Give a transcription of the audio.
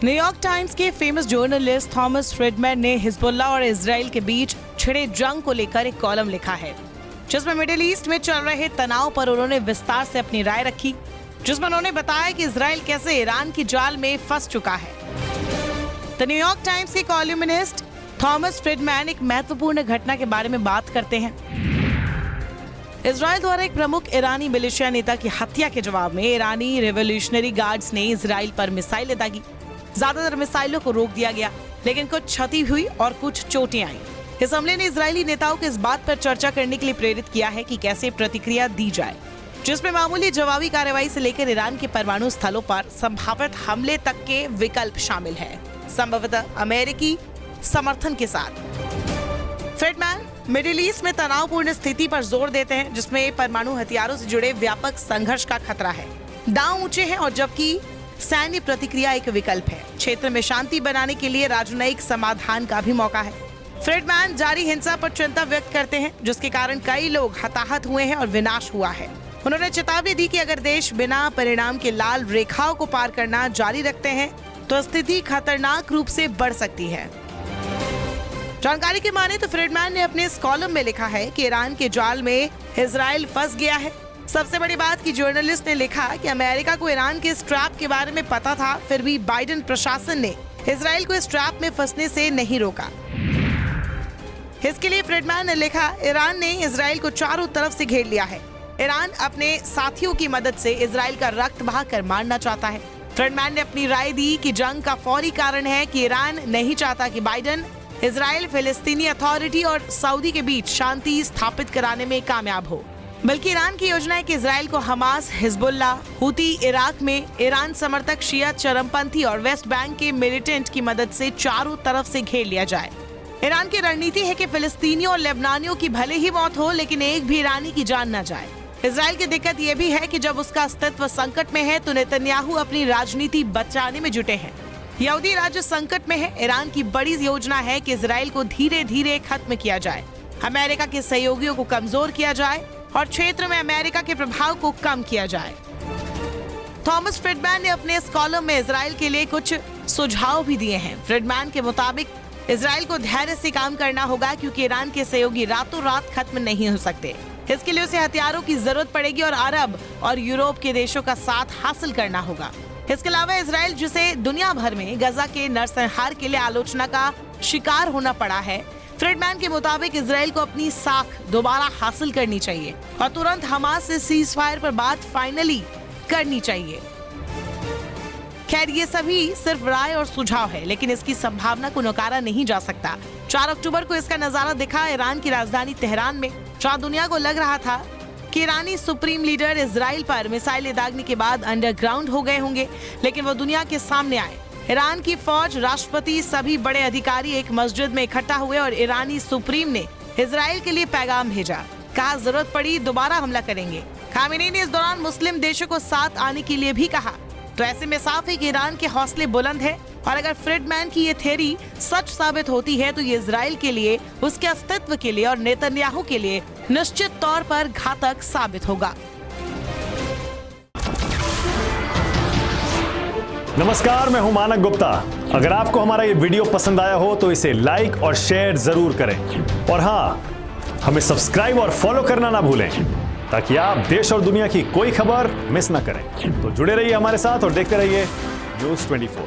New York times के famous journalist Thomas Fridman ने Hezbollah और इजराइल के बीच छिड़े जंग को लेकर एक कॉलम लिखा है, जिसमें मिडिल ईस्ट में चल रहे तनाव पर उन्होंने विस्तार से अपनी राय रखी, जिसमें उन्होंने बताया कि इजराइल कैसे ईरान की जाल में फंस चुका है। द न्यूयॉर्क टाइम्स के कॉलमिनिस्ट थॉमस फ्रिडमैन एक महत्वपूर्ण घटना के बारे में बात करते हैं। इजराइल द्वारा एक प्रमुख ईरानी मिलिशिया नेता की हत्या के जवाब में ईरानी रिवॉल्यूशनरी गार्ड्स ने इजराइल पर मिसाइलें दागी। ज्यादातर मिसाइलों को रोक दिया गया, लेकिन कुछ क्षति हुई और कुछ चोटें आई। इस हमले ने इजरायली नेताओं को इस बात पर चर्चा करने के लिए प्रेरित किया है कि कैसे प्रतिक्रिया दी जाए, जिसमें मामूली जवाबी कार्रवाई से लेकर ईरान के परमाणु स्थलों पर संभावित हमले तक के विकल्प शामिल है, संभवतः अमेरिकी समर्थन के साथ। फ्रिडमैन मिडिल ईस्ट में तनावपूर्ण स्थिति पर जोर देते हैं, जिसमें परमाणु हथियारों से जुड़े व्यापक संघर्ष का खतरा है। दांव ऊंचे हैं और जबकि सैन्य प्रतिक्रिया एक विकल्प है। क्षेत्र में शांति बनाने के लिए राजनयिक समाधान का भी मौका है। फ्रिडमैन जारी हिंसा पर चिंता व्यक्त करते हैं, जिसके कारण कई लोग हताहत हुए हैं और विनाश हुआ है। उन्होंने चेतावनी दी कि अगर देश बिना परिणाम के लाल रेखाओं को पार करना जारी रखते हैं तो स्थिति खतरनाक रूप से बढ़ सकती है। जानकारी की माने तो फ्रिडमैन ने अपने इस कॉलम में लिखा है कि ईरान के जाल में इजराइल फंस गया है। सबसे बड़ी बात कि जर्नलिस्ट ने लिखा कि अमेरिका को ईरान के इस ट्रैप के बारे में पता था, फिर भी बाइडेन प्रशासन ने इजराइल को इस ट्रैप में फंसने से नहीं रोका। इसके लिए फ्रिडमैन ने लिखा, ईरान ने इजराइल को चारों तरफ से घेर लिया है। ईरान अपने साथियों की मदद से इजराइल का रक्त बहाकर मारना चाहता है। फ्रिडमैन ने अपनी राय दी कि जंग का फौरी कारण है कि ईरान नहीं चाहता कि बाइडेन इजराइल, फिलिस्तीनी अथॉरिटी और सऊदी के बीच शांति स्थापित कराने में कामयाब हो, बल्कि ईरान की योजना है कि इजराइल को हमास, हिजबुल्लाह, हुती इराक में, ईरान समर्थक शिया चरमपंथी और वेस्ट बैंक के मिलिटेंट की मदद से चारों तरफ से घेर लिया जाए। ईरान की रणनीति है कि फिलिस्तीनियों और लेबनानियों की भले ही मौत हो, लेकिन एक भी ईरानी की जान न जाए। इजराइल की दिक्कत यह भी है कि जब उसका अस्तित्व संकट में है तो नेतन्याहू अपनी राजनीति बचाने में जुटे हैं। यहूदी राज्य संकट में है। ईरान की बड़ी योजना है कि इजराइल को धीरे धीरे खत्म किया जाए, अमेरिका के सहयोगियों को कमजोर किया जाए और क्षेत्र में अमेरिका के प्रभाव को कम किया जाए। थॉमस फ्रिडमैन ने अपने इस कॉलम में इजराइल के लिए कुछ सुझाव भी दिए हैं। फ्रिडमैन के मुताबिक इजराइल को धैर्य से काम करना होगा, क्योंकि ईरान के सहयोगी रातों रात खत्म नहीं हो सकते। इसके लिए उसे हथियारों की जरूरत पड़ेगी और अरब और यूरोप के देशों का साथ हासिल करना होगा। इसके अलावा इजराइल, जिसे दुनिया भर में गजा के नरसंहार के लिए आलोचना का शिकार होना पड़ा है, फ्रिडमैन के मुताबिक इजराइल को अपनी साख दोबारा हासिल करनी चाहिए और तुरंत हमास से सीज फायर पर बात फाइनली करनी चाहिए। खैर, ये सभी सिर्फ राय और सुझाव है, लेकिन इसकी संभावना को नकारा नहीं जा सकता। 4 अक्टूबर को इसका नजारा दिखा ईरान की राजधानी तेहरान में, जहां दुनिया को लग रहा था कि ईरानी सुप्रीम लीडर इजराइल पर मिसाइलें दागने के बाद अंडरग्राउंड हो गए होंगे, लेकिन वो दुनिया के सामने आए। ईरान की फौज, राष्ट्रपति, सभी बड़े अधिकारी एक मस्जिद में इकट्ठा हुए और ईरानी सुप्रीम ने इजराइल के लिए पैगाम भेजा। कहा, जरूरत पड़ी दोबारा हमला करेंगे। खामेनी ने इस दौरान मुस्लिम देशों को साथ आने के लिए भी कहा। तो ऐसे में साफ है कि ईरान के हौसले बुलंद है और अगर फ्रिडमैन की ये थ्योरी सच साबित होती है तो ये इजराइल के लिए, उसके अस्तित्व के लिए और नेतन्याहू के लिए निश्चित तौर पर घातक साबित होगा। नमस्कार, मैं हूं मानक गुप्ता। अगर आपको हमारा ये वीडियो पसंद आया हो तो इसे लाइक और शेयर जरूर करें और हाँ, हमें सब्सक्राइब और फॉलो करना ना भूलें, ताकि आप देश और दुनिया की कोई खबर मिस ना करें। तो जुड़े रहिए हमारे साथ और देखते रहिए न्यूज़ 24।